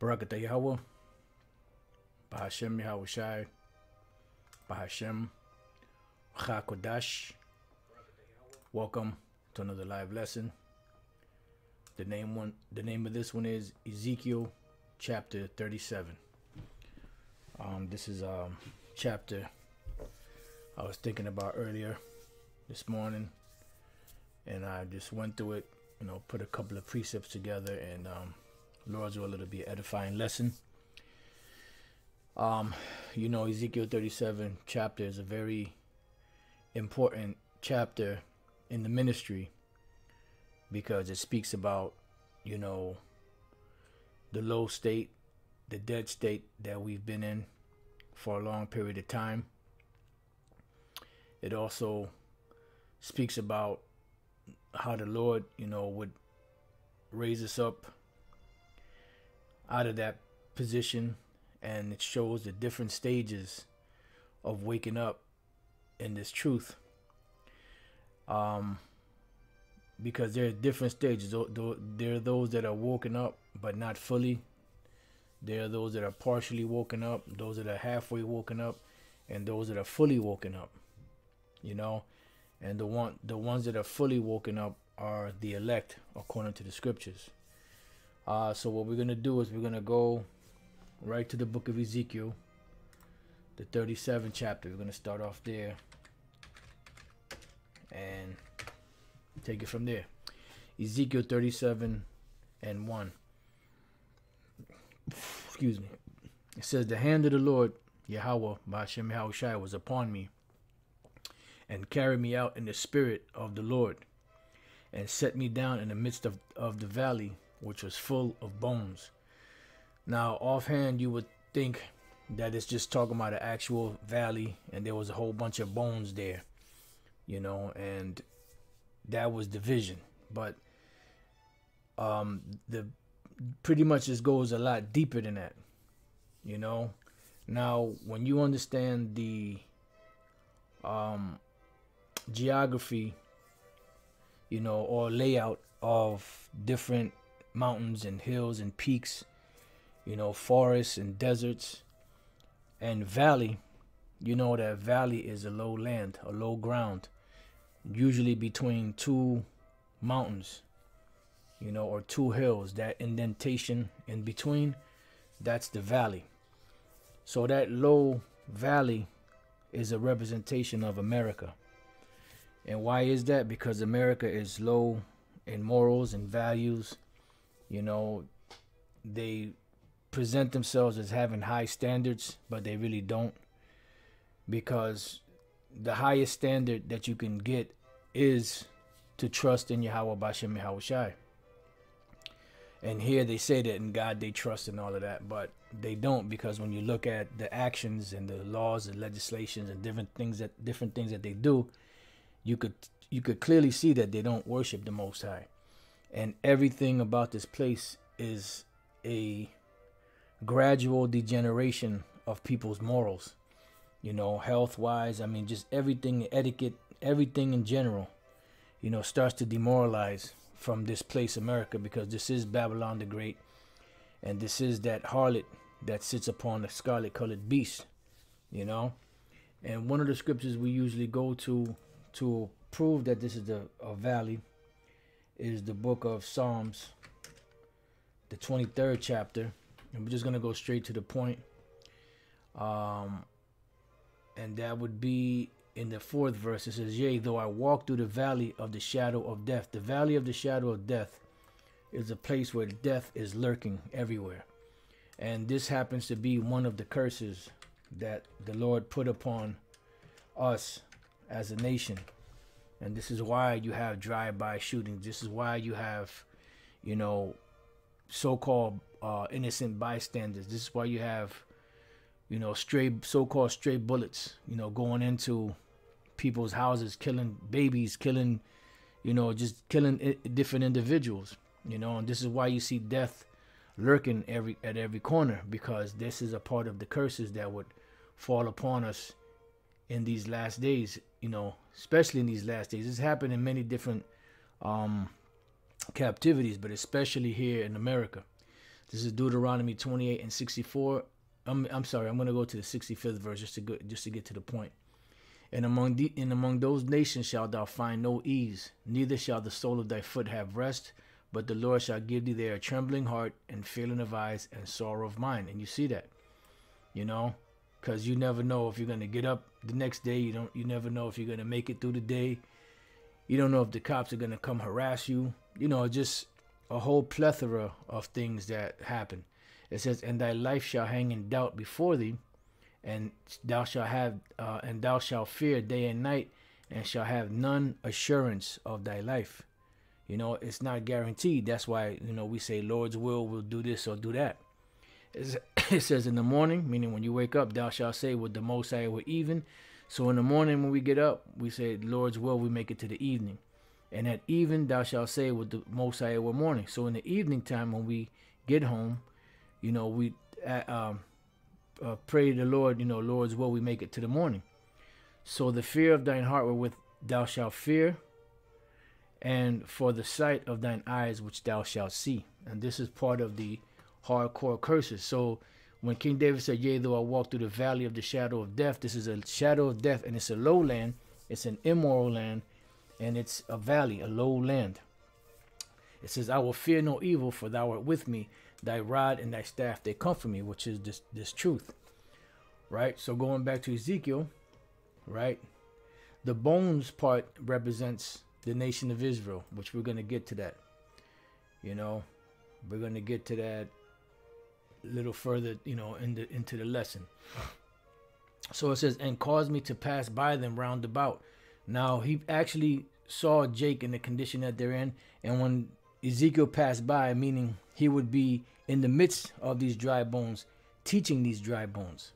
Barakatah Yahweh, Bahashem Yahweh Shai, Bahashem Chakodash. Welcome to another live lesson. The name of this one is Ezekiel chapter 37. This is chapter I was thinking about earlier this morning, and I just went through it, put a couple of precepts together, and Lord's will, it'll be an edifying lesson. Ezekiel 37 chapter is a very important chapter in the ministry because it speaks about, the low state, the dead state that we've been in for a long period of time. It also speaks about how the Lord, would raise us up out of that position, and it shows the different stages of waking up in this truth. Because there are different stages. There are those that are woken up but not fully. There are those that are partially woken up, those that are halfway woken up, and those that are fully woken up. And the ones that are fully woken up are the elect according to the scriptures. So what we're going to do is we're going to go right to the book of Ezekiel, the 37th chapter. We're going to start off there and take it from there. Ezekiel 37 and 1. Excuse me. It says, the hand of the Lord, Yahweh, Bahashem Yahweh Shai, was upon me, and carried me out in the spirit of the Lord, and set me down in the midst of the valley, which was full of bones. Now, offhand, you would think that it's just talking about an actual valley, and there was a whole bunch of bones there, and that was the vision. But the pretty much this goes a lot deeper than that, Now, when you understand the geography, or layout of different mountains and hills and peaks, forests and deserts and valley, that valley is a low land, a low ground, usually between two mountains, or two hills. That indentation in between, that's the valley. So that low valley is a representation of America. And why is that? Because America is low in morals and values. They present themselves as having high standards, but they really don't. Because the highest standard that you can get is to trust in Yahweh Bashem Yahweh Shai. And here they say that in God they trust and all of that, but they don't, because when you look at the actions and the laws and legislations and different things that they do, you could clearly see that they don't worship the Most High. And everything about this place is a gradual degeneration of people's morals, health-wise. I mean, just everything, etiquette, everything in general, starts to demoralize from this place, America, because this is Babylon the Great, and this is that harlot that sits upon the scarlet-colored beast, And one of the scriptures we usually go to prove that this is a valley is the book of Psalms, the 23rd chapter. And we're just going to go straight to the point. And that would be in the 4th verse. It says, yea, though I walk through the valley of the shadow of death. The valley of the shadow of death is a place where death is lurking everywhere. And this happens to be one of the curses that the Lord put upon us as a nation. And this is why you have drive-by shootings. This is why you have, so-called innocent bystanders. This is why you have, so-called stray bullets, going into people's houses, killing babies, killing, just killing different individuals, And this is why you see death lurking at every corner, because this is a part of the curses that would fall upon us in these last days, especially in these last days. This happened in many different captivities, but especially here in America. This is Deuteronomy 28 and 64. I'm sorry, I'm going to go to the 65th verse just to get to the point. And among those nations shalt thou find no ease, neither shall the sole of thy foot have rest, but the Lord shall give thee there a trembling heart and failing of eyes and sorrow of mind. And you see that, you know, because you never know if you're going to get up the next day. You never know if you're going to make it through the day. You don't know if the cops are going to come harass you. You know, just a whole plethora of things that happen. It says, and thy life shall hang in doubt before thee, and thou shalt fear day and night, and shall have none assurance of thy life. You know, it's not guaranteed. That's why, you know, we say Lord's will do this or do that. It says in the morning, meaning when you wake up, thou shalt say with the Most High were even. So in the morning when we get up, we say Lord's will, we make it to the evening. And at even thou shalt say with the Most High were morning. So in the evening time when we get home, you know, we pray to the Lord, you know, Lord's will, we make it to the morning. So the fear of thine heart wherewith thou shalt fear, and for the sight of thine eyes which thou shalt see. And this is part of the hardcore curses. So when King David said, yea, though I walk through the valley of the shadow of death, this is a shadow of death, and it's a low land, it's an immoral land, and it's a valley, a low land. It says, I will fear no evil, for thou art with me, thy rod and thy staff, they comfort me, which is this truth, right? So going back to Ezekiel, right, the bones part represents the nation of Israel, which we're going to get to that. You know, we're going to get to that a little further, you know, into the lesson. So it says, and caused me to pass by them round about. Now he actually saw Jake in the condition that they're in, and when Ezekiel passed by, meaning he would be in the midst of these dry bones, teaching these dry bones,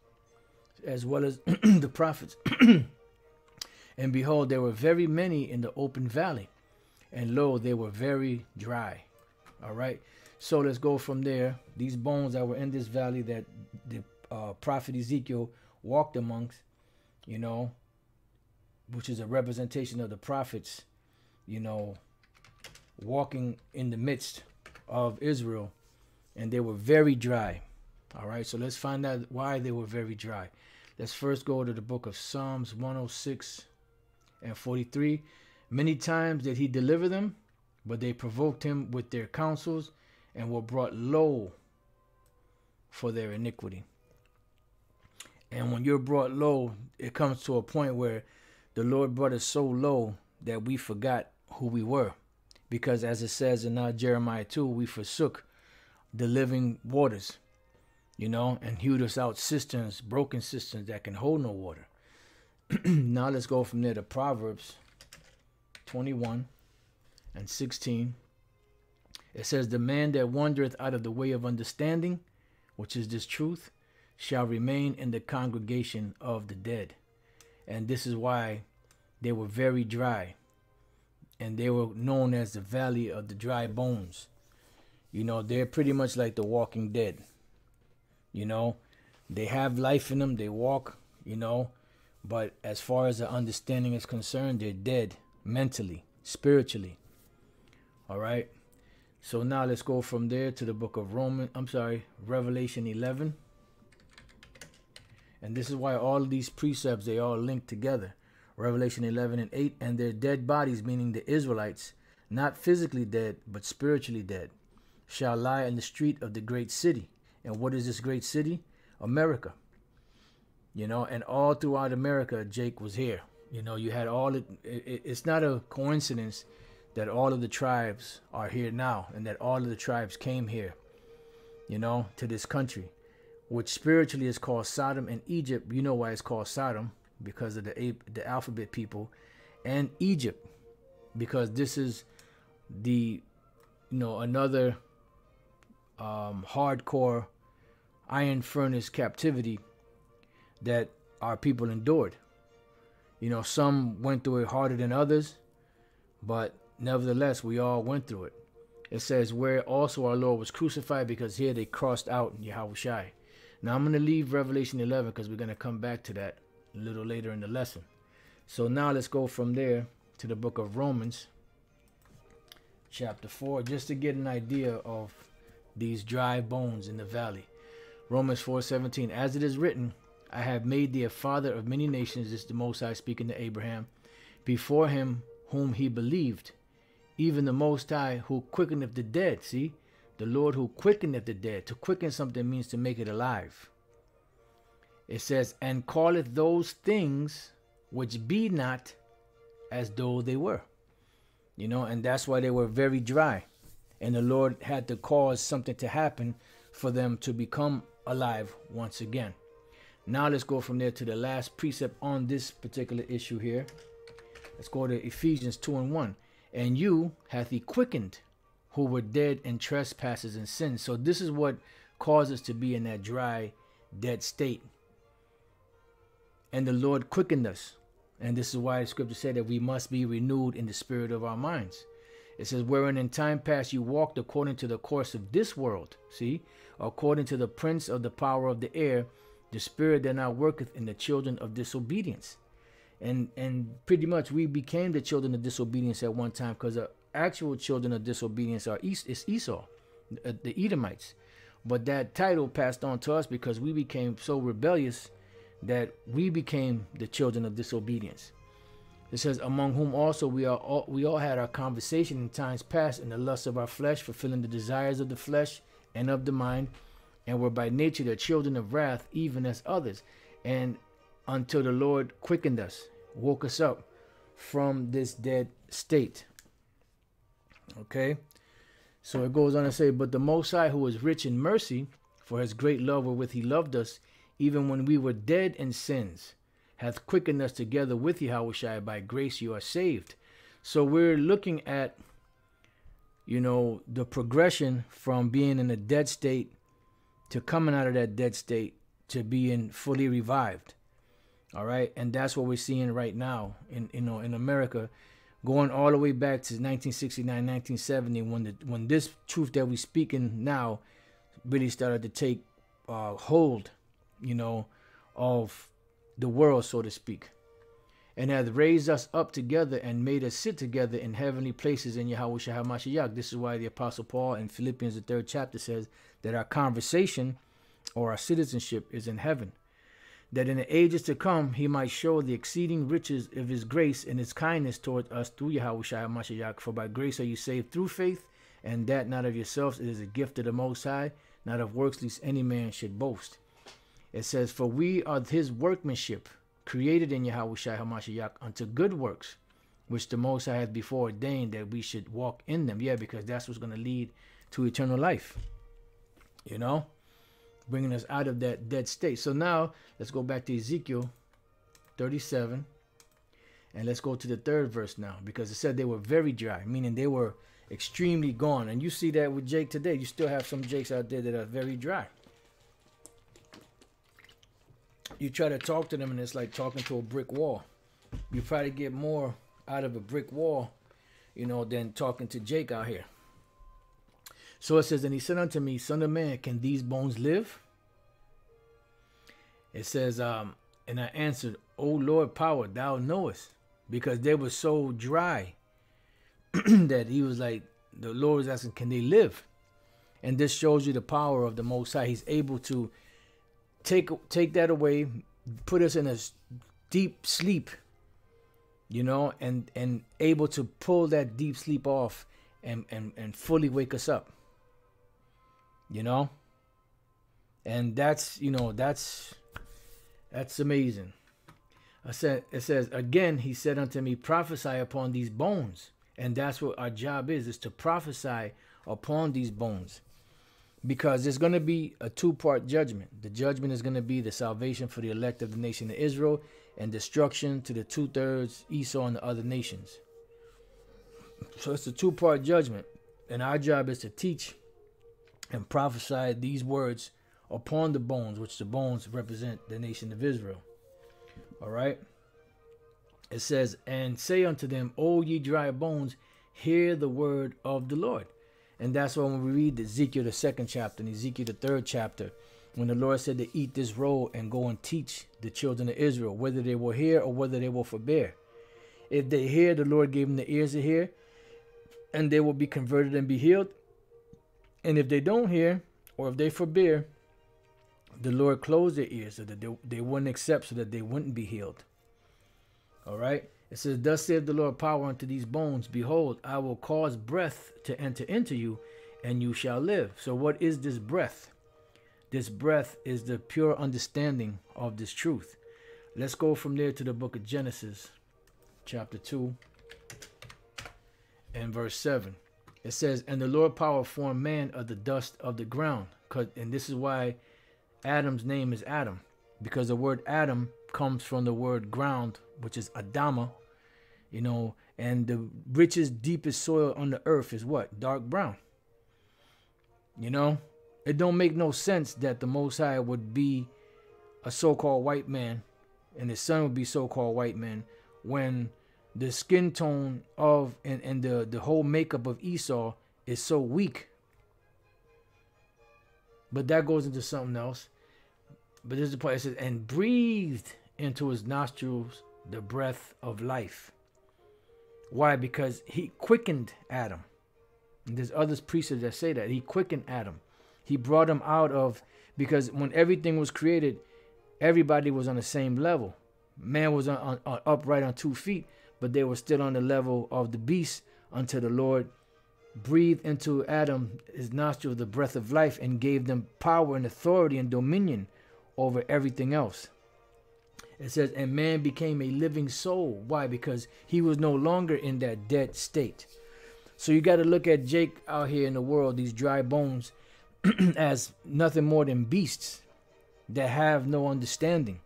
as well as the prophets. And behold, there were very many in the open valley, and lo, they were very dry. All right. So let's go from there. These bones that were in this valley that the prophet Ezekiel walked amongst, you know, which is a representation of the prophets, you know, walking in the midst of Israel, and they were very dry. All right. So let's find out why they were very dry. Let's first go to the book of Psalms 106 and 43. Many times did he deliver them, but they provoked him with their counsels and were brought low for their iniquity. And when you're brought low, it comes to a point where the Lord brought us so low that we forgot who we were. Because as it says in Jeremiah 2, we forsook the living waters, you know, and hewed us out cisterns, broken cisterns that can hold no water. Now let's go from there to Proverbs 21 and 16. It says, the man that wandereth out of the way of understanding, which is this truth, shall remain in the congregation of the dead. And this is why they were very dry. And they were known as the valley of the dry bones. You know, they're pretty much like the walking dead. You know, they have life in them. They walk, you know. But as far as the understanding is concerned, they're dead mentally, spiritually. All right. So now let's go from there to the book of Revelation 11. And this is why all of these precepts, they all link together. Revelation 11 and 8. And their dead bodies, meaning the Israelites, not physically dead, but spiritually dead, shall lie in the street of the great city. And what is this great city? America. You know, and all throughout America, Jake was here. You know, you had all it's not a coincidence that all of the tribes are here now, and that all of the tribes came here, you know, to this country, which spiritually is called Sodom and Egypt. You know why it's called Sodom? Because of the alphabet people, and Egypt, because this is the, you know, another hardcore iron furnace captivity that our people endured. You know, some went through it harder than others, but nevertheless, we all went through it. It says, where also our Lord was crucified, because here they crossed out Yahushai. Now I'm going to leave Revelation 11 because we're going to come back to that a little later in the lesson. So now let's go from there to the book of Romans, chapter 4, just to get an idea of these dry bones in the valley. Romans 4:17, as it is written, I have made thee a father of many nations. This is the Most High speaking to Abraham. Before him whom he believed, even the Most High who quickeneth the dead. See, the Lord who quickeneth the dead. To quicken something means to make it alive. It says, and calleth those things which be not as though they were. You know, and that's why they were very dry. And the Lord had to cause something to happen for them to become alive once again. Now let's go from there to the last precept on this particular issue here. Let's go to Ephesians 2:1. And you hath he quickened who were dead in trespasses and sins. So this is what caused us to be in that dry, dead state. And the Lord quickened us. And this is why the scripture said that we must be renewed in the spirit of our minds. It says, wherein in time past you walked according to the course of this world. See, according to the prince of the power of the air, the spirit that now worketh in the children of disobedience. And pretty much we became the children of disobedience at one time, because the actual children of disobedience is Esau, the Edomites. But that title passed on to us because we became so rebellious that we became the children of disobedience. It says, among whom also we all had our conversation in times past in the lust of our flesh, fulfilling the desires of the flesh and of the mind, and were by nature the children of wrath, even as others. And until the Lord quickened us, woke us up from this dead state. Okay, so it goes on to say, but the Most High, who is rich in mercy, for his great love wherewith he loved us, even when we were dead in sins, hath quickened us together with Yahushua. By grace you are saved. So we're looking at, you know, the progression from being in a dead state to coming out of that dead state to being fully revived. All right, and that's what we're seeing right now in America, going all the way back to 1969, 1970, when this truth that we're speaking now really started to take hold, you know, of the world, so to speak, and hath raised us up together and made us sit together in heavenly places in Yahushua HaMashiach. This is why the Apostle Paul in Philippians the 3rd chapter says that our conversation or our citizenship is in heaven, that in the ages to come he might show the exceeding riches of his grace and his kindness toward us through Yahushua HaMashiach. For by grace are you saved through faith, and that not of yourselves, it is a gift of the Most High, not of works, lest any man should boast. It says, for we are his workmanship, created in Yahushua HaMashiach unto good works, which the Most High hath before ordained that we should walk in them. Yeah, because that's what's going to lead to eternal life, you know, bringing us out of that dead state. So now let's go back to Ezekiel 37, and let's go to the 3rd verse now, because it said they were very dry, meaning they were extremely gone. And you see that with Jake today. You still have some Jakes out there that are very dry. You try to talk to them and it's like talking to a brick wall. You probably get more out of a brick wall, you know, than talking to Jake out here. So it says, and he said unto me, son of man, can these bones live? It says, and I answered, O Lord power, thou knowest, because they were so dry that he was like, the Lord was asking, can they live? And this shows you the power of the Most High. He's able to take that away, put us in a deep sleep, you know, and able to pull that deep sleep off and fully wake us up, you know. And that's, you know, that's amazing. It says again, he said unto me, prophesy upon these bones. And that's what our job is to prophesy upon these bones. Because there's going to be a 2-part judgment. The judgment is going to be the salvation for the elect of the nation of Israel, and destruction to the 2/3 Esau and the other nations. So it's a 2-part judgment. And our job is to teach and prophesy these words upon the bones, which the bones represent the nation of Israel. All right. It says, and say unto them, O ye dry bones, hear the word of the Lord. And that's why when we read Ezekiel the 2nd chapter and Ezekiel the 3rd chapter, when the Lord said to eat this roll and go and teach the children of Israel, whether they will hear or whether they will forbear. If they hear, the Lord gave them the ears to hear, and they will be converted and be healed. And if they don't hear, or if they forbear, the Lord closed their ears so that they wouldn't accept, so that they wouldn't be healed. All right. It says, thus saith the Lord power unto these bones. Behold, I will cause breath to enter into you, and you shall live. So what is this breath? This breath is the pure understanding of this truth. Let's go from there to the book of Genesis, chapter 2, and verse 7. It says, and the Lord power formed man of the dust of the ground. And this is why Adam's name is Adam, because the word Adam comes from the word ground, which is Adama, you know, and the richest, deepest soil on the earth is what? Dark brown. You know, it don't make no sense that the Most High would be a so-called white man and his son would be so-called white man when the skin tone of and the whole makeup of Esau is so weak. But that goes into something else. But this is the part. It says, and breathed into his nostrils the breath of life. Why? Because he quickened Adam. And there's other precepts that say that. He quickened Adam. He brought him out of, because when everything was created, everybody was on the same level. Man was on upright on 2 feet, but they were still on the level of the beast until the Lord breathed into Adam his nostril the breath of life and gave them power and authority and dominion over everything else. It says, and man became a living soul. Why? Because he was no longer in that dead state. So you got to look at Jake out here in the world, these dry bones, as nothing more than beasts that have no understanding,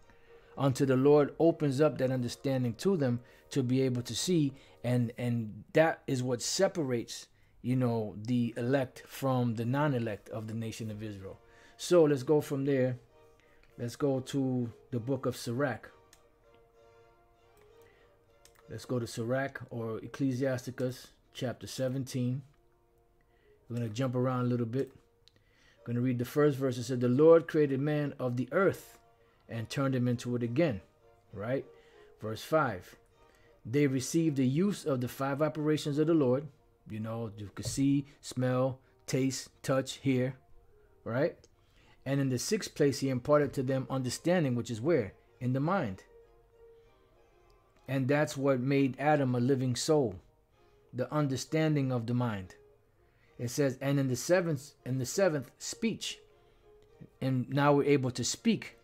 until the Lord opens up that understanding to them to be able to see. And that is what separates, you know, the elect from the non-elect of the nation of Israel. So let's go from there. Let's go to the book of Sirach. Let's go to Sirach, or Ecclesiasticus, chapter 17. We're going to jump around a little bit. I'm going to read the first verse. It said, the Lord created man of the earth and turned him into it again. Right? Verse 5. They received the use of the 5 operations of the Lord. You know, you could see, smell, taste, touch, hear. Right? And in the 6th place, he imparted to them understanding, which is where? In the mind. And that's what made Adam a living soul. The understanding of the mind. It says, and in the seventh, speech. And now we're able to speak.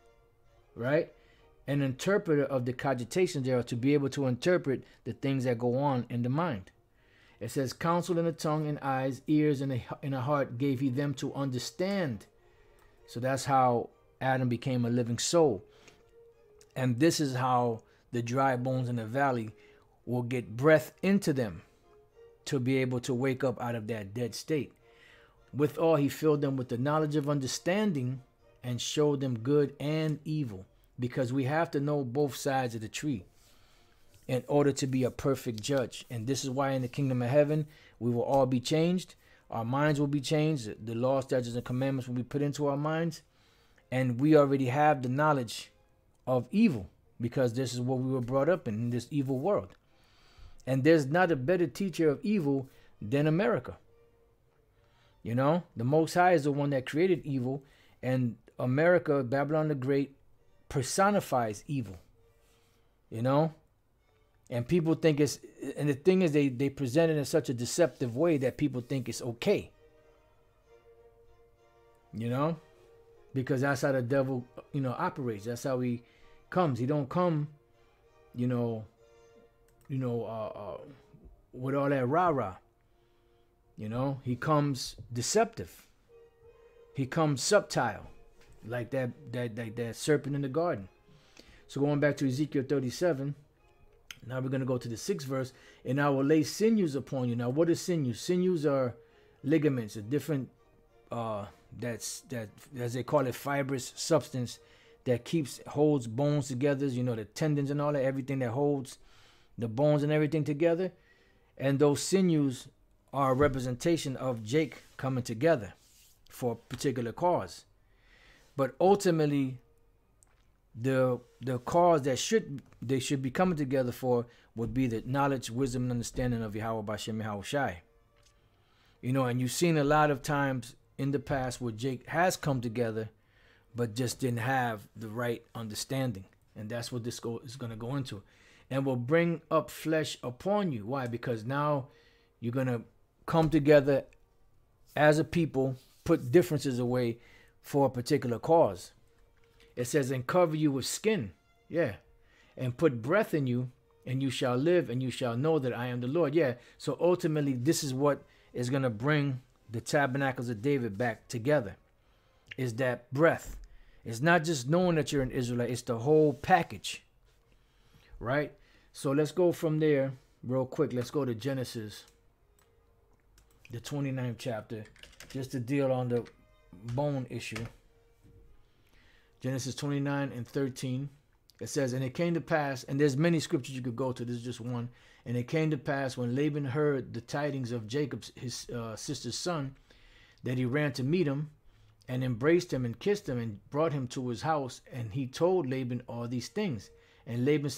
Right? An interpreter of the cogitations there, to be able to interpret the things that go on in the mind. It says, counsel in the tongue and eyes, ears and a heart gave he them to understand. So that's how Adam became a living soul. And this is how the dry bones in the valley will get breath into them to be able to wake up out of that dead state. Withal, he filled them with the knowledge of understanding and showed them good and evil. Because we have to know both sides of the tree in order to be a perfect judge. And this is why in the kingdom of heaven, we will all be changed. Our minds will be changed. The law, statutes, and commandments will be put into our minds. And we already have the knowledge of evil, because this is what we were brought up in this evil world. And there's not a better teacher of evil than America. You know, the Most High is the one that created evil. And America, Babylon the Great, personifies evil. You know? And people think it's, and the thing is, they present it in such a deceptive way that people think it's okay. You know? Because that's how the devil, you know, operates. That's how he comes. He don't come, with all that rah-rah. You know? He comes deceptive. He comes subtle. Like that serpent in the garden. So going back to Ezekiel 37, now we're going to go to the 6th verse. And I will lay sinews upon you. Now, what is sinews? Sinews are ligaments, a different, as they call it, fibrous substance that holds bones together. You know, the tendons and all that, everything that holds the bones and everything together. And those sinews are a representation of Jake coming together for a particular cause. But ultimately, the cause that they should be coming together for would be the knowledge, wisdom, and understanding of Yahweh Bashem Yahweh Shai. You know, and you've seen a lot of times in the past where Jake has come together, but just didn't have the right understanding. And that's what this is going to go into. And will bring up flesh upon you. Why? Because now you're going to come together as a people, put differences away for a particular cause. It says, and cover you with skin. Yeah. And put breath in you, and you shall live, and you shall know that I am the Lord. Yeah. So ultimately, this is what is going to bring the tabernacles of David back together. Is that breath. It's not just knowing that you're an Israelite. It's the whole package. Right? So let's go from there real quick. Let's go to Genesis, the 29th chapter, just to deal on the bone issue. Genesis 29 and 13. It says, and it came to pass, and there's many scriptures you could go to. This is just one. And it came to pass when Laban heard the tidings of Jacob, his sister's son, that he ran to meet him and embraced him and kissed him and brought him to his house. And he told Laban all these things. And Laban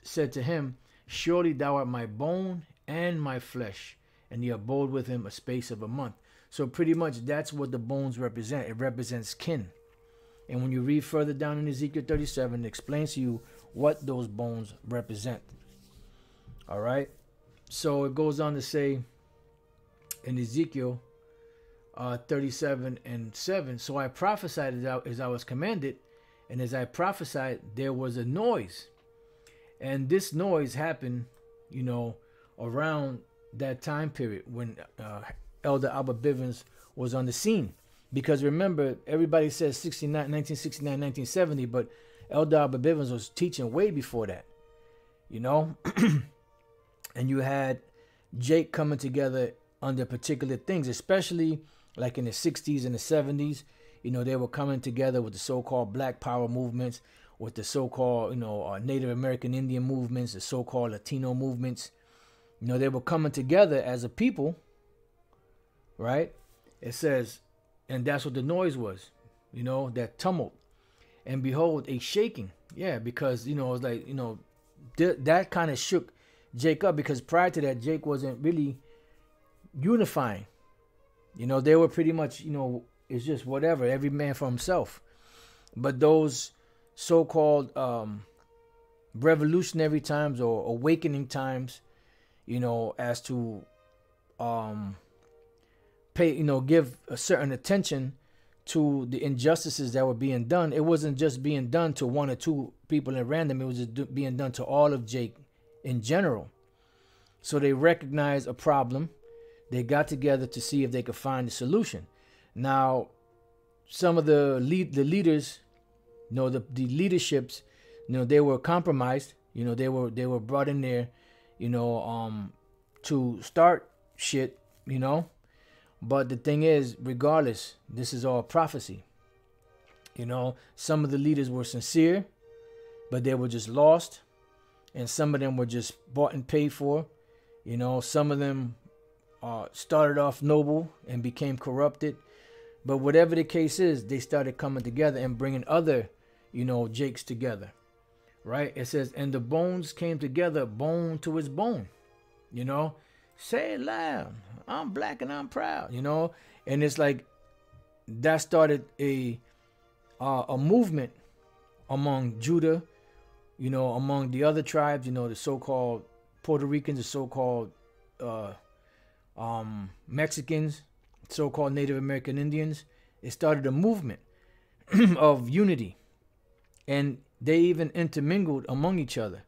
said to him, surely thou art my bone and my flesh. And he abode with him a space of a month. So pretty much that's what the bones represent. It represents kin. And when you read further down in Ezekiel 37, it explains to you what those bones represent. All right. So it goes on to say in Ezekiel 37 and 7, so I prophesied as I was commanded, and as I prophesied, there was a noise. And this noise happened, around that time period when Elder Albert Bivens was on the scene. Because remember, everybody says 1969, 1970, but Elder Albert Bivens was teaching way before that, And you had Jake coming together under particular things, especially like in the 60s and the 70s. They were coming together with the so-called Black Power movements, with the so-called, Native American Indian movements, the so-called Latino movements. They were coming together as a people, right? It says, and that's what the noise was, that tumult. And behold, a shaking. Yeah, because, it was like, that kind of shook Jake up, because prior to that, Jake wasn't really unifying. They were pretty much, it's just whatever, every man for himself. But those so-called revolutionary times or awakening times, as to give a certain attention to the injustices that were being done. It wasn't just being done to one or two people at random. It was just being done to all of Jake in general. So they recognized a problem. They got together to see if they could find a solution. Now, some of the leaders, the leaderships, they were compromised. They were brought in there, to start shit, But the thing is, regardless, this is all prophecy. Some of the leaders were sincere, but they were just lost. And some of them were just bought and paid for. Some of them started off noble and became corrupted. But whatever the case is, they started coming together and bringing other, Jakes together. Right? It says, and the bones came together, bone to his bone. Say it loud. I'm black and I'm proud, And it's like that started a movement among Judah, among the other tribes, the so-called Puerto Ricans, the so-called Mexicans, so-called Native American Indians. It started a movement of unity, and they even intermingled among each other.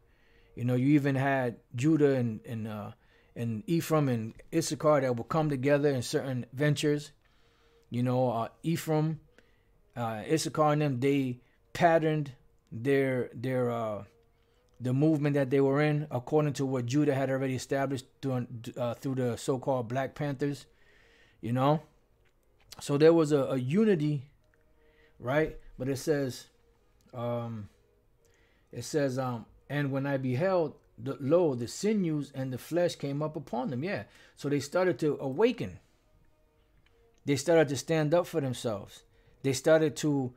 You even had Judah and Ephraim and Issachar that will come together in certain ventures. Ephraim, Issachar and them, they patterned the movement that they were in according to what Judah had already established through the so-called Black Panthers. So there was a unity, right? But it says, and when I beheld, the sinews and the flesh came up upon them. Yeah. So they started to awaken. They started to stand up for themselves. They started to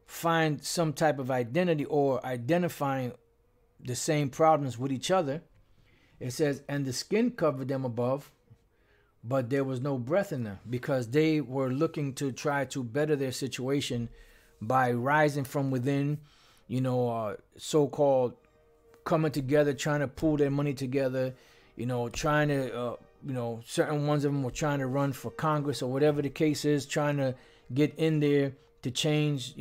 find some type of identity or identifying the same problems with each other. It says, and the skin covered them above, but there was no breath in them because they were looking to try to better their situation by rising from within, so-called coming together, trying to pool their money together, trying to, certain ones of them were trying to run for Congress or whatever the case is, trying to get in there to change,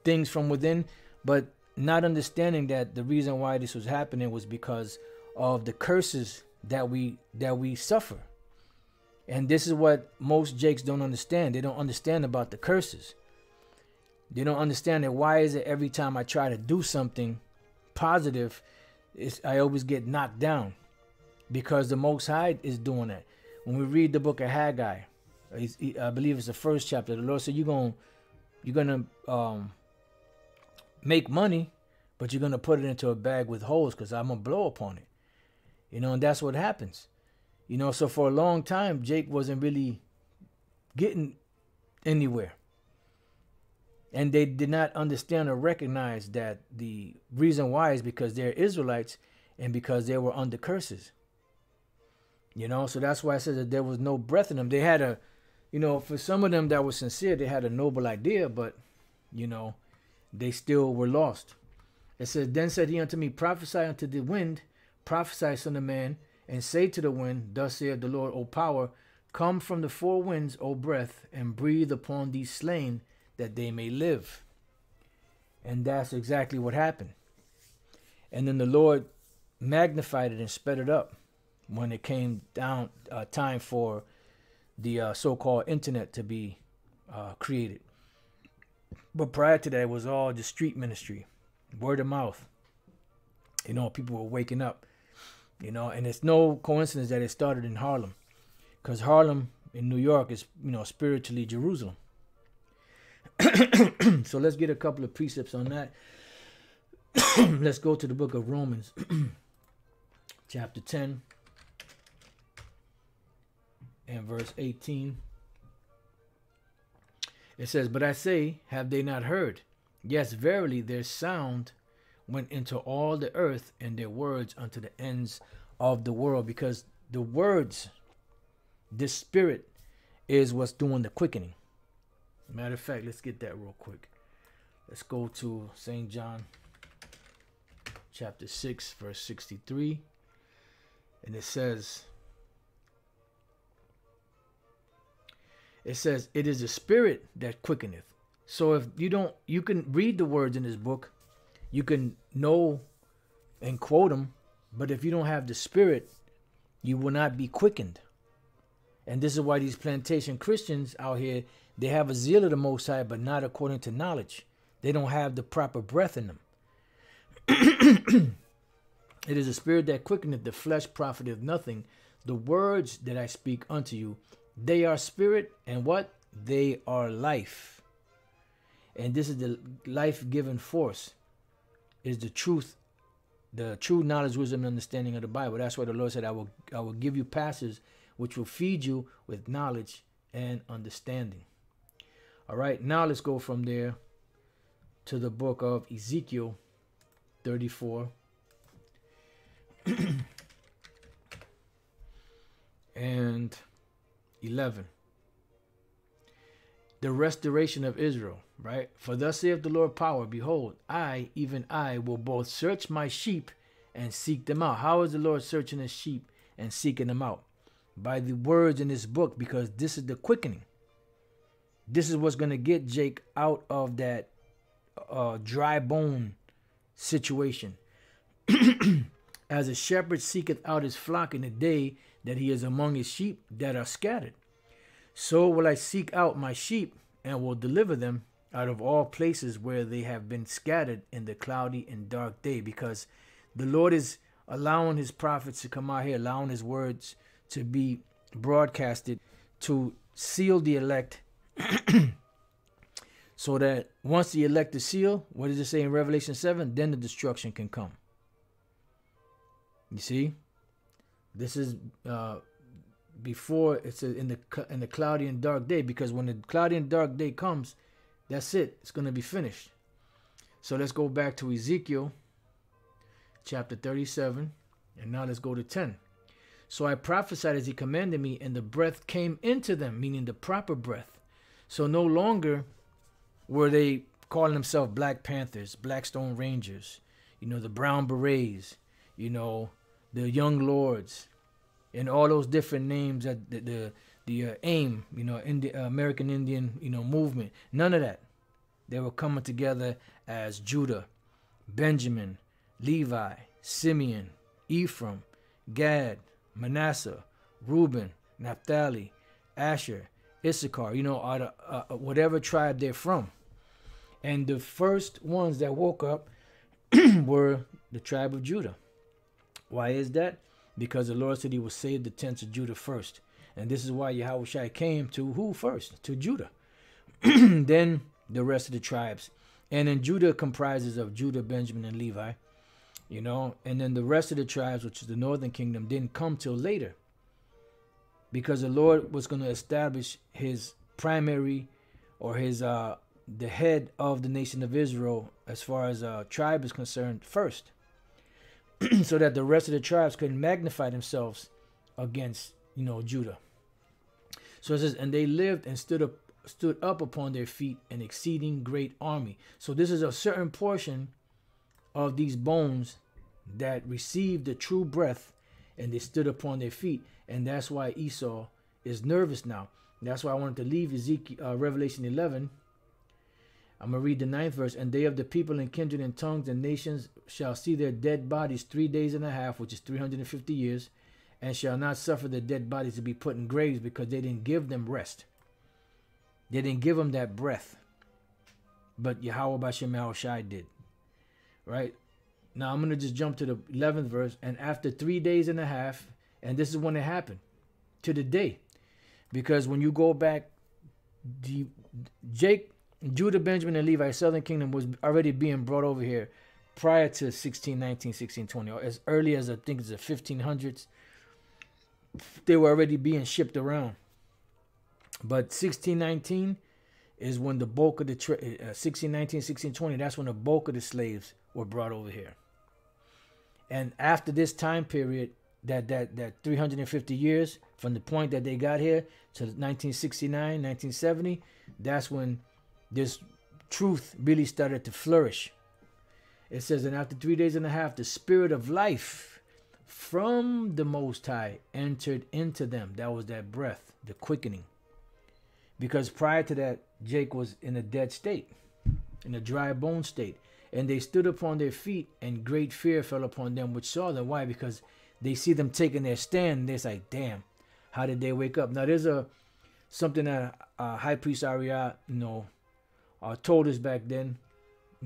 things from within, but not understanding that the reason why this was happening was because of the curses that we suffer. And this is what most Jakes don't understand. They don't understand about the curses. They don't understand that why is it every time I try to do something positive, I always get knocked down, because the Most High is doing that. When we read the book of Haggai, I believe it's the first chapter, the Lord said you're gonna make money, but you're gonna put it into a bag with holes because I'm gonna blow upon it. And that's what happens. So for a long time, Jake wasn't really getting anywhere. And they did not understand or recognize that the reason why is because they're Israelites and because they were under curses. So that's why I said that there was no breath in them. They had for some of them that was sincere, they had a noble idea, but, they still were lost. It says, then said he unto me, prophesy unto the wind, prophesy, son of man, and say to the wind, thus saith the Lord, O power, come from the four winds, O breath, and breathe upon these slain, that they may live. And that's exactly what happened. And then the Lord magnified it and sped it up when it came down time for the so-called internet to be created. But prior to that, it was all the street ministry, word of mouth. People were waking up, and it's no coincidence that it started in Harlem, because Harlem in New York is, spiritually Jerusalem. So let's get a couple of precepts on that. Let's go to the book of Romans, chapter 10 and verse 18. It says, but I say, have they not heard? Yes, verily, their sound went into all the earth, and their words unto the ends of the world. Because the words, this spirit, is what's doing the quickening. Matter of fact, let's get that real quick. Let's go to St. John chapter 6, verse 63. And it says, it is the spirit that quickeneth. So if you can read the words in this book, you can know and quote them, but if you don't have the spirit, you will not be quickened. And this is why these plantation Christians out here, they have a zeal of the Most High, but not according to knowledge. They don't have the proper breath in them. It is the spirit that quickeneth, the flesh profiteth nothing. The words that I speak unto you, they are spirit, and what? They are life. And this is the life-giving force, is the truth, the true knowledge, wisdom, and understanding of the Bible. That's why the Lord said, I will give you passages which will feed you with knowledge and understanding. All right, now let's go from there to the book of Ezekiel 34. And 11. The restoration of Israel, right? For thus saith the Lord power, behold, I, even I, will both search my sheep and seek them out. How is the Lord searching his sheep and seeking them out? By the words in this book, because this is the quickening. This is what's going to get Jake out of that dry bone situation. As a shepherd seeketh out his flock in the day that he is among his sheep that are scattered, so will I seek out my sheep and will deliver them out of all places where they have been scattered in the cloudy and dark day. Because the Lord is allowing his prophets to come out here, allowing his words to be broadcasted to seal the elect, so that once the elect is sealed, what does it say in Revelation 7? Then the destruction can come. You see, this is before it's in the cloudy and dark day, because when the cloudy and dark day comes, that's it. It's going to be finished. So let's go back to Ezekiel chapter 37, and now let's go to 10. So I prophesied as he commanded me, and the breath came into them, meaning the proper breath. So no longer were they calling themselves Black Panthers, Blackstone Rangers, the Brown Berets, the Young Lords, and all those different names that the AIM, in the American Indian, movement. None of that. They were coming together as Judah, Benjamin, Levi, Simeon, Ephraim, Gad, Manasseh, Reuben, Naphtali, Asher, Issachar, whatever tribe they're from. And the first ones that woke up were the tribe of Judah. Why is that? Because the Lord said he would save the tents of Judah first. And this is why Yahushua came to who first? To Judah. Then the rest of the tribes. And then Judah comprises of Judah, Benjamin, and Levi. And then the rest of the tribes, which is the northern kingdom, didn't come till later. Because the Lord was going to establish his primary, or his the head of the nation of Israel as far as tribe is concerned first. So that the rest of the tribes could magnify themselves against, Judah. So it says, and they lived and stood up upon their feet, an exceeding great army. So this is a certain portion of these bones that received the true breath, and they stood upon their feet. And that's why Esau is nervous now. That's why I wanted to leave Ezekiel, Revelation 11. I'm going to read the 9th verse. And they of the people and kindred and tongues and nations shall see their dead bodies 3 days and a half, which is 350 years, and shall not suffer the dead bodies to be put in graves, because they didn't give them rest. They didn't give them that breath. But Yahweh Bashem Yahushai did. Right? Now I'm going to just jump to the 11th verse. And after 3 days and a half, and this is when it happened, to the day. Because when you go back, Judah, Benjamin, and Levi, southern kingdom, was already being brought over here prior to 1619, 1620, or as early as I think it's the 1500s. They were already being shipped around. But 1619 is when the bulk of the 1619, 1620, that's when the bulk of the slaves were brought over here. And after this time period, that 350 years from the point that they got here to 1969, 1970, that's when this truth really started to flourish. It says, and after 3 days and a half, the spirit of life from the Most High entered into them. That was that breath, the quickening. Because prior to that, Jake was in a dead state, in a dry bone state. And they stood upon their feet, and great fear fell upon them which saw them. Why? Because they see them taking their stand, and they're like, damn, how did they wake up? Now, there's something that High Priest Ariat, told us back then.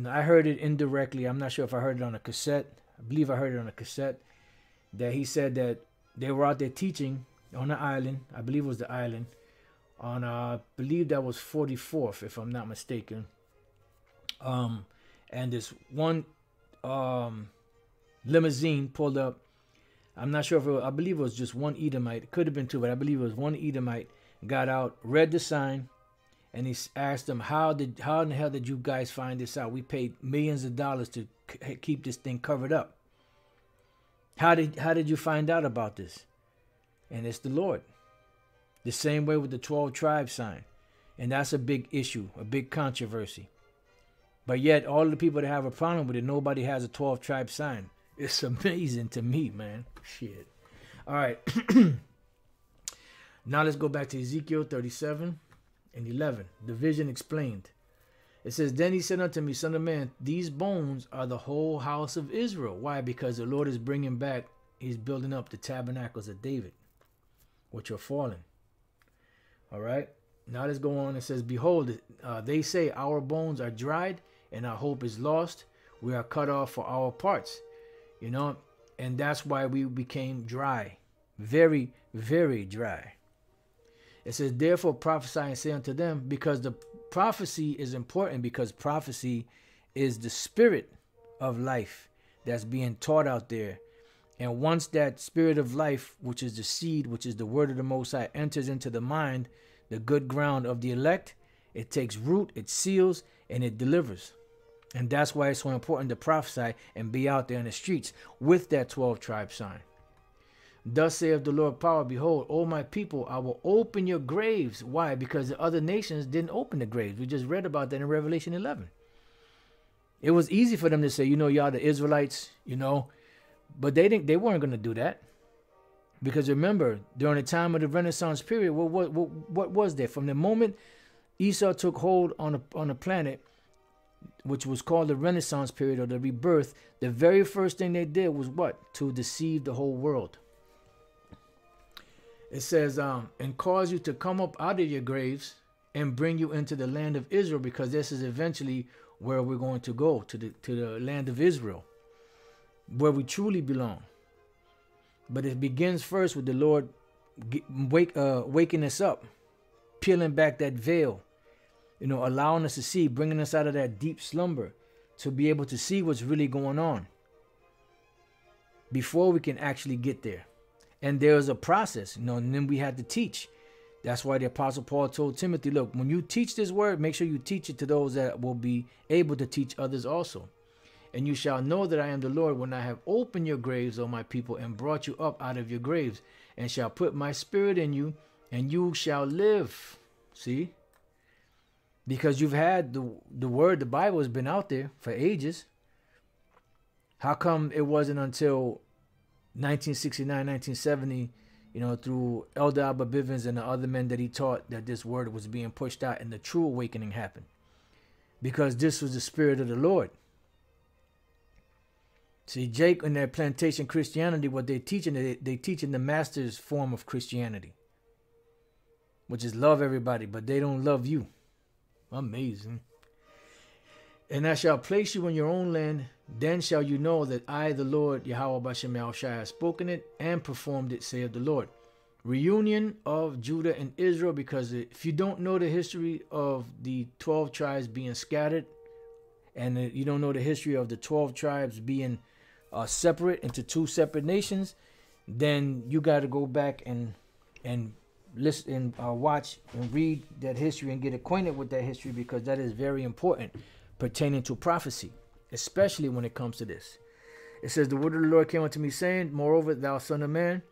I heard it indirectly. I'm not sure if I heard it on a cassette. I believe I heard it on a cassette. That he said that they were out there teaching on the island. I believe it was the island. On, I believe that was 44th, if I'm not mistaken. And this one limousine pulled up. I'm not sure if it was, I believe it was just one Edomite. It could have been two, but I believe it was one Edomite. Got out, read the sign, and he asked them, how in the hell did you guys find this out? We paid millions of dollars to keep this thing covered up. How did you find out about this? And it's the Lord. The same way with the 12 tribe sign. And that's a big issue, a big controversy. But yet, all the people that have a problem with it, nobody has a 12 tribe sign. It's amazing to me, man. Shit. All right. Now let's go back to Ezekiel 37 and 11. The vision explained. It says, then he said unto me, son of man, these bones are the whole house of Israel. Why? Because the Lord is bringing back, he's building up the tabernacles of David, which are fallen. All right. Now let's go on. It says, behold, they say our bones are dried and our hope is lost. We are cut off for our parts. And that's why we became dry. Very, very dry. It says, therefore prophesy and say unto them, because the prophecy is important, because prophecy is the spirit of life that's being taught out there. And once that spirit of life, which is the seed, which is the word of the Most High, enters into the mind, the good ground of the elect, it takes root, it seals, and it delivers. And that's why it's so important to prophesy and be out there in the streets with that 12 tribe sign. Thus saith the Lord power, behold, O my people, I will open your graves. Why? Because the other nations didn't open the graves. We just read about that in Revelation 11. It was easy for them to say, y'all the Israelites, but they weren't going to do that. Because remember, during the time of the Renaissance period, what was there? From the moment Esau took hold on a planet, which was called the Renaissance period or the rebirth, the very first thing they did was what? To deceive the whole world. It says, and cause you to come up out of your graves and bring you into the land of Israel, because this is eventually where we're going to go, to the land of Israel, where we truly belong. But it begins first with the Lord waking us up, peeling back that veil, allowing us to see, bringing us out of that deep slumber to be able to see what's really going on before we can actually get there. And there's a process, and then we had to teach. That's why the Apostle Paul told Timothy, look, when you teach this word, make sure you teach it to those that will be able to teach others also. And you shall know that I am the Lord when I have opened your graves, O my people, and brought you up out of your graves, and shall put my spirit in you, and you shall live. See? Because you've had the word, the Bible has been out there for ages. How come it wasn't until 1969, 1970, through Elder Abba Bivens and the other men that he taught, that this word was being pushed out and the true awakening happened? Because this was the spirit of the Lord. See, Jake and their plantation Christianity, what they're teaching, they teaching the master's form of Christianity, which is love everybody, but they don't love you. Amazing. And I shall place you in your own land. Then shall you know that I, the Lord, Yahweh Bashem Yahushua, have spoken it and performed it, saith the Lord. Reunion of Judah and Israel, because if you don't know the history of the 12 tribes being scattered, and you don't know the history of the 12 tribes being separate into two separate nations, then you got to go back and listen and watch and read that history and get acquainted with that history, because that is very important pertaining to prophecy, especially when it comes to this. It says, the word of the Lord came unto me, saying, moreover, thou son of man,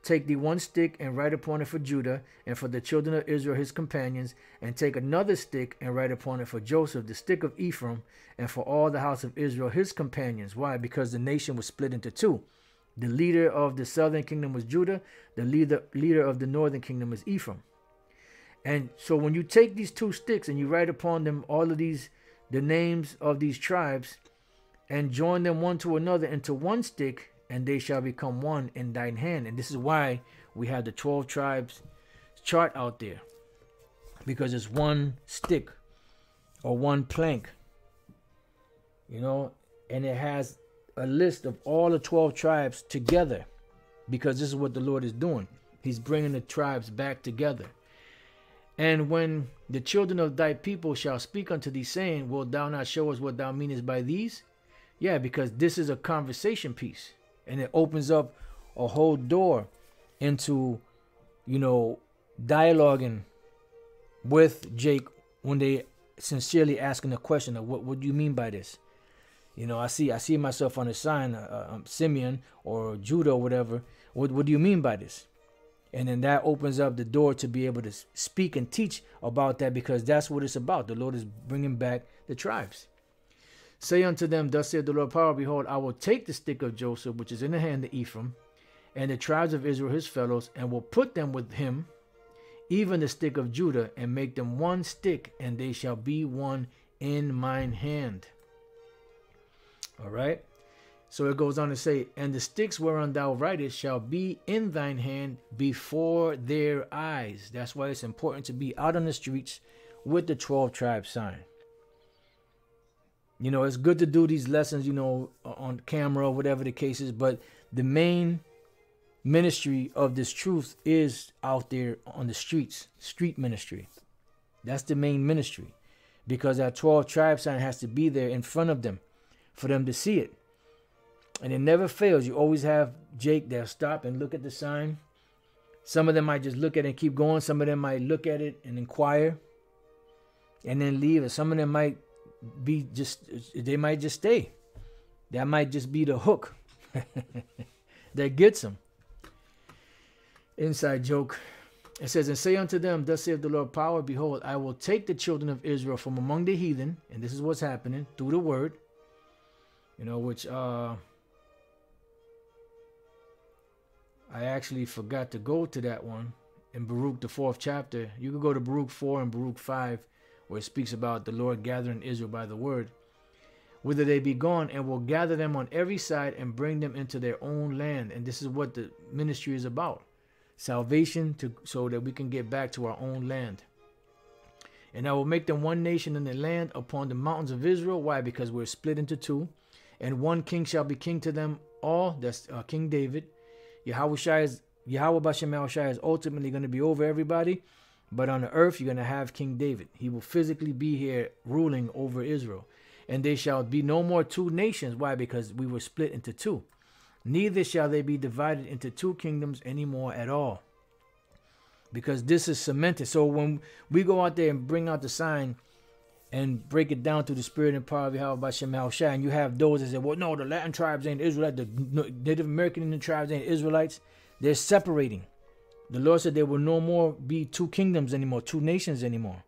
take thee one stick and write upon it for Judah and for the children of Israel his companions, and take another stick and write upon it for Joseph, the stick of Ephraim, and for all the house of Israel his companions. Why? Because the nation was split into two. The leader of the southern kingdom was Judah. The leader of the northern kingdom is Ephraim. And so when you take these two sticks and you write upon them all of these, the names of these tribes, and join them one to another into one stick, and they shall become one in thine hand. And this is why we have the 12 tribes chart out there, because it's one stick or one plank, and it has a list of all the 12 tribes together, because this is what the Lord is doing. He's bringing the tribes back together. And when the children of thy people shall speak unto thee, saying, wilt thou not show us what thou meanest by these? Yeah, because this is a conversation piece, and it opens up a whole door into, dialoguing with Jake when they sincerely asking the question of what do you mean by this? I see myself on the sign, Simeon or Judah or whatever. What do you mean by this? And then that opens up the door to be able to speak and teach about that, because that's what it's about. The Lord is bringing back the tribes. Say unto them, thus saith the Lord power, behold, I will take the stick of Joseph, which is in the hand of Ephraim, and the tribes of Israel his fellows, and will put them with him, even the stick of Judah, and make them one stick, and they shall be one in mine hand. All right. So it goes on to say, and the sticks whereon thou writest shall be in thine hand before their eyes. That's why it's important to be out on the streets with the 12 tribes sign. It's good to do these lessons, on camera or whatever the case is, but the main ministry of this truth is out there on the streets, street ministry. That's the main ministry, because that 12 tribe sign has to be there in front of them for them to see it. And it never fails. You always have Jake that'll stop and look at the sign. Some of them might just look at it and keep going. Some of them might look at it and inquire and then leave. And some of them might they might just stay. That might just be the hook that gets them. Inside joke. It says, and say unto them, thus saith the Lord power, behold, I will take the children of Israel from among the heathen, and this is what's happening through the word, which I actually forgot to go to that one in Baruch, the 4th chapter. You could go to Baruch 4 and Baruch 5, where it speaks about the Lord gathering Israel by the word, whither they be gone, and will gather them on every side and bring them into their own land. And this is what the ministry is about. Salvation, so that we can get back to our own land. And I will make them one nation in the land upon the mountains of Israel. Why? Because we're split into two. And one king shall be king to them all. That's King David. Yahweh Bashem Yahushai is ultimately going to be over everybody. But on the earth, you're going to have King David. He will physically be here ruling over Israel. And they shall be no more two nations. Why? Because we were split into two. Neither shall they be divided into two kingdoms anymore at all. Because this is cemented. So when we go out there and bring out the sign and break it down through the spirit and power of Yahweh Bashem Yahushai, and you have those that say, well, no, the Latin tribes ain't Israelites, the Native American Indian tribes ain't Israelites. They're separating. The Lord said there will no more be two kingdoms anymore, two nations anymore.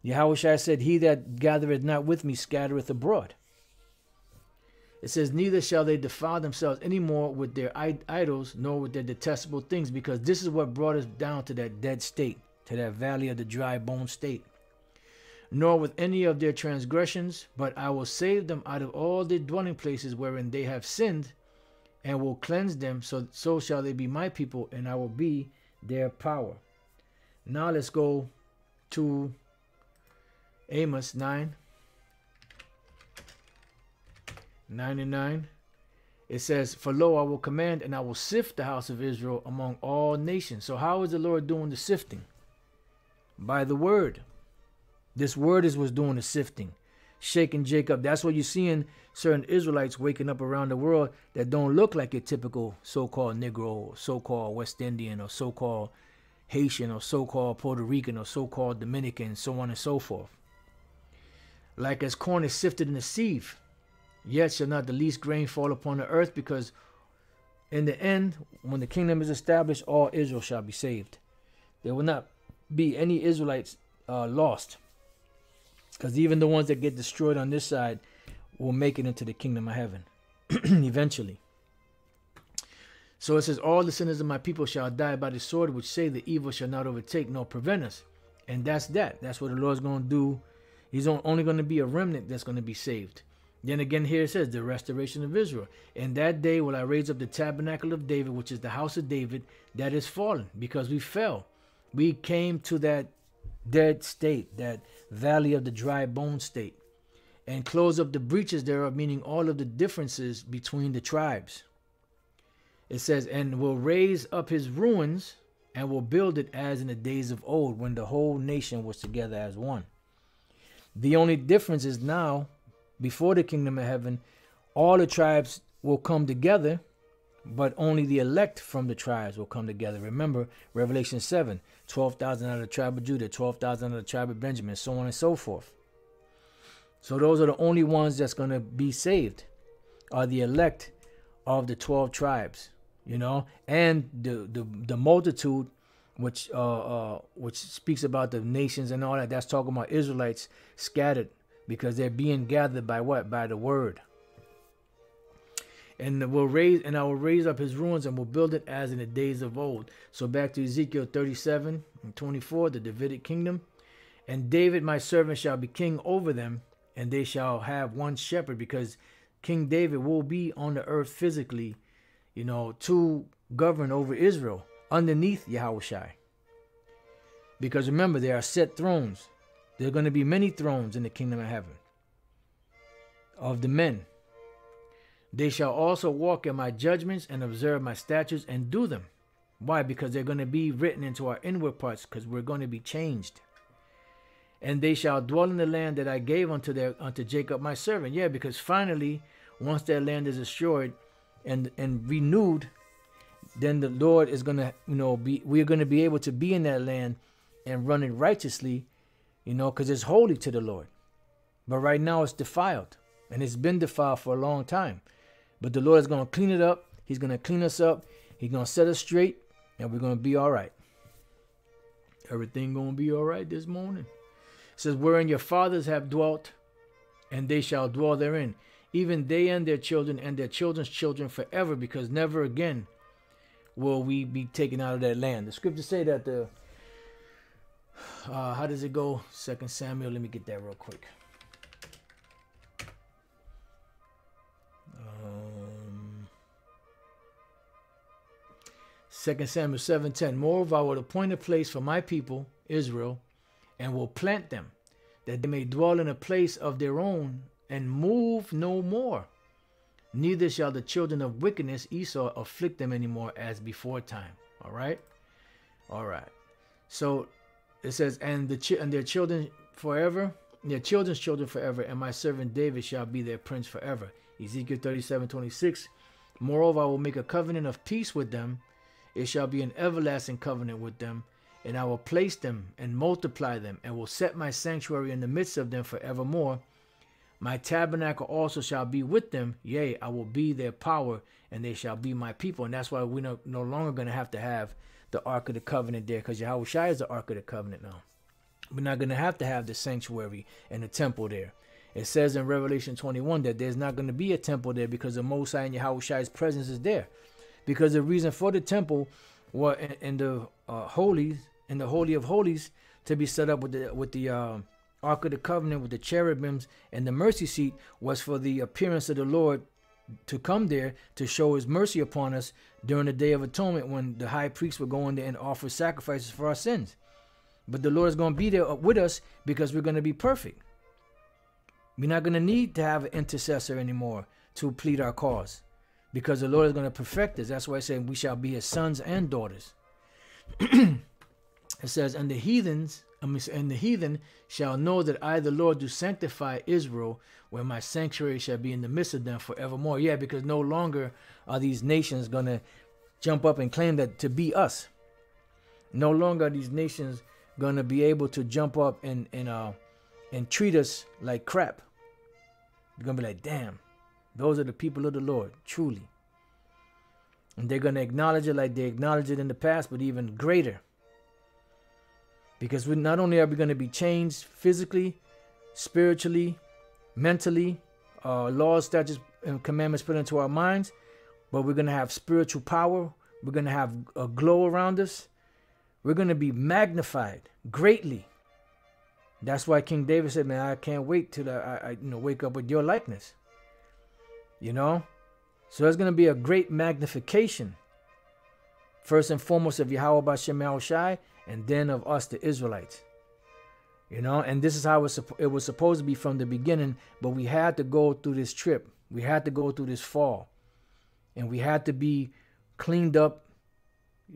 Yahushua said, he that gathereth not with me scattereth abroad. It says, neither shall they defile themselves anymore with their idols, nor with their detestable things, because this is what brought us down to that dead state, to that valley of the dry bone state. Nor with any of their transgressions, but I will save them out of all their dwelling places wherein they have sinned, and will cleanse them, so shall they be my people, and I will be their power. Now let's go to Amos 9. 9 and 9. It says, for lo, I will command and I will sift the house of Israel among all nations. So how is the Lord doing the sifting? By the word. This word is what's doing the sifting. Shaking Jacob. That's what you're seeing certain Israelites waking up around the world that don't look like your typical so-called Negro, or so-called West Indian, or so-called Haitian, or so-called Puerto Rican, or so-called Dominican, so on and so forth. Like as corn is sifted in the sieve, yet shall not the least grain fall upon the earth, because in the end, when the kingdom is established, all Israel shall be saved. There will not be any Israelites lost, because even the ones that get destroyed on this side will make it into the kingdom of heaven eventually. So it says, all the sinners of my people shall die by the sword, which say the evil shall not overtake nor prevent us. And that's that. That's what the Lord's going to do. He's only going to be a remnant that's going to be saved. Then again, here it says, the restoration of Israel. In that day will I raise up the tabernacle of David, which is the house of David, that is fallen, because we fell. We came to that dead state, that valley of the dry bone state, and close up the breaches thereof, meaning all of the differences between the tribes. It says, and will raise up his ruins, and will build it as in the days of old, when the whole nation was together as one. The only difference is now, before the kingdom of heaven, all the tribes will come together, but only the elect from the tribes will come together. Remember, Revelation 7, 12,000 out of the tribe of Judah, 12,000 out of the tribe of Benjamin, so on and so forth. So those are the only ones that's going to be saved, are the elect of the 12 tribes, and the multitude, which speaks about the nations and all that. That's talking about Israelites scattered, because they're being gathered by what? By the word. And I will raise up his ruins, and will build it as in the days of old. So back to Ezekiel 37 and 24, the Davidic kingdom. And David my servant shall be king over them, and they shall have one shepherd, because King David will be on the earth physically, to govern over Israel underneath Yahushai. Because remember, there are set thrones. There are going to be many thrones in the kingdom of heaven of the men. They shall also walk in my judgments and observe my statutes and do them. Why? Because they're going to be written into our inward parts, because we're going to be changed. And they shall dwell in the land that I gave unto Jacob my servant. Yeah, because finally, once that land is destroyed and renewed, then the Lord is going to, we're going to be able to be in that land and run it righteously, because it's holy to the Lord. But right now it's defiled, and it's been defiled for a long time. But the Lord is going to clean it up. He's going to clean us up. He's going to set us straight, And we're going to be all right. Everything going to be all right this morning. It says, wherein your fathers have dwelt, and they shall dwell therein, even they and their children and their children's children forever, because never again will we be taken out of that land. The scriptures say that how does it go? 2 Samuel, let me get that real quick. 2 Samuel 7:10. Moreover, I will appoint a place for my people, Israel, and will plant them, that they may dwell in a place of their own, and move no more. Neither shall the children of wickedness, Esau, afflict them anymore as before time. All right? All right. So it says, and their children forever, their children's children forever, and my servant David shall be their prince forever. Ezekiel 37:26. Moreover, I will make a covenant of peace with them. It shall be an everlasting covenant with them, and I will place them and multiply them, and will set my sanctuary in the midst of them forevermore. My tabernacle also shall be with them. Yea, I will be their power, and they shall be my people. And that's why we're no longer going to have the Ark of the Covenant there, because Yahushua is the Ark of the Covenant now. We're not going to have the sanctuary and the temple there. It says in Revelation 21 that there's not going to be a temple there, because the Most High and Yahushua's presence is there. Because the reason for the temple was in the Holy of Holies, to be set up with the Ark of the Covenant, with the cherubims and the mercy seat, was for the appearance of the Lord to come there to show his mercy upon us during the Day of Atonement, when the high priest would go in there and offer sacrifices for our sins. But the Lord is going to be there with us, because we're going to be perfect. We're not going to need to have an intercessor anymore to plead our cause, because the Lord is going to perfect us. That's why I say we shall be his sons and daughters. It says, and the heathen shall know that I, the Lord, do sanctify Israel, where my sanctuary shall be in the midst of them forevermore. Yeah, because no longer are these nations going to jump up and claim that to be us. No longer are these nations going to be able to jump up and treat us like crap. They're going to be like, damn, those are the people of the Lord, truly. And they're going to acknowledge it like they acknowledged it in the past, but even greater. Because not only are we going to be changed physically, spiritually, mentally, laws, statutes, and commandments put into our minds, but we're going to have spiritual power. We're going to have a glow around us. We're going to be magnified greatly. That's why King David said, man, I can't wait till I wake up with your likeness. You know? So there's going to be a great magnification. First and foremost of Yahweh B'Shem Yahushai, and then of us, the Israelites. You know? And this is how it was supposed to be from the beginning, but we had to go through this trip. We had to go through this fall. And we had to be cleaned up,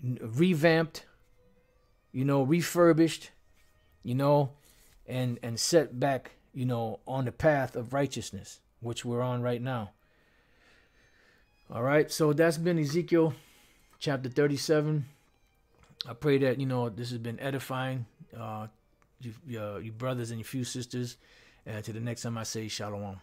revamped, refurbished, and set back, on the path of righteousness, which we're on right now. All right, so that's been Ezekiel chapter 37. I pray that, this has been edifying, you brothers and your few sisters. And to the next time I say, Shalom.